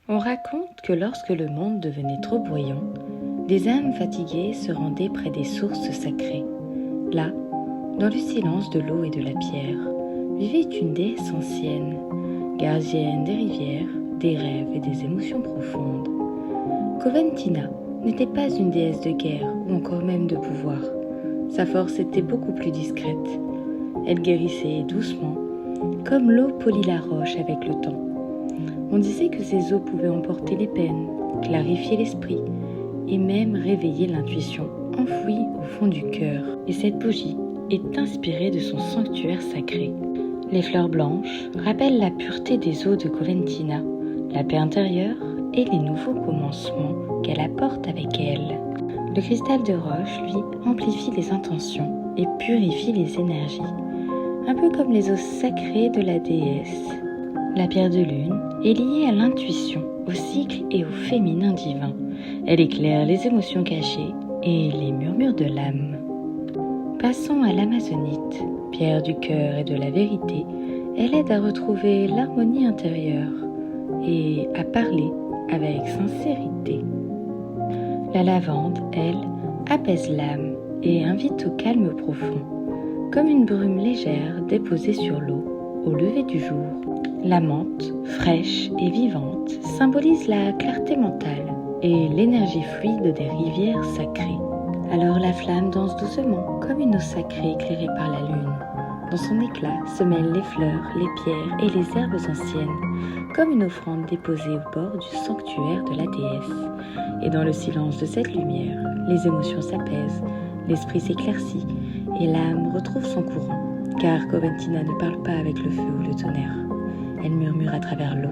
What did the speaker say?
On raconte que lorsque le monde devenait trop bruyant, des âmes fatiguées se rendaient près des sources sacrées. Là, dans le silence de l'eau et de la pierre, vivait une déesse ancienne, gardienne des rivières, des rêves et des émotions profondes. Coventina n'était pas une déesse de guerre ou encore même de pouvoir. Sa force était beaucoup plus discrète. Elle guérissait doucement, comme l'eau polit la roche avec le temps. On disait que ces eaux pouvaient emporter les peines, clarifier l'esprit et même réveiller l'intuition enfouie au fond du cœur. Et cette bougie est inspirée de son sanctuaire sacré. Les fleurs blanches rappellent la pureté des eaux de Coventina, la paix intérieure et les nouveaux commencements qu'elle apporte avec elle. Le cristal de roche, lui, amplifie les intentions et purifie les énergies, un peu comme les eaux sacrées de la déesse. La pierre de lune est liée à l'intuition, au cycle et au féminin divin. Elle éclaire les émotions cachées et les murmures de l'âme. Passons à l'amazonite, pierre du cœur et de la vérité. Elle aide à retrouver l'harmonie intérieure et à parler avec sincérité. La lavande, elle, apaise l'âme et invite au calme profond, comme une brume légère déposée sur l'eau au lever du jour. La menthe, fraîche et vivante, symbolise la clarté mentale et l'énergie fluide des rivières sacrées. Alors la flamme danse doucement, comme une eau sacrée éclairée par la lune. Dans son éclat se mêlent les fleurs, les pierres et les herbes anciennes, comme une offrande déposée au bord du sanctuaire de la déesse. Et dans le silence de cette lumière, les émotions s'apaisent, l'esprit s'éclaircit et l'âme retrouve son courant. Car Coventina ne parle pas avec le feu ou le tonnerre. Elle murmure à travers l'eau,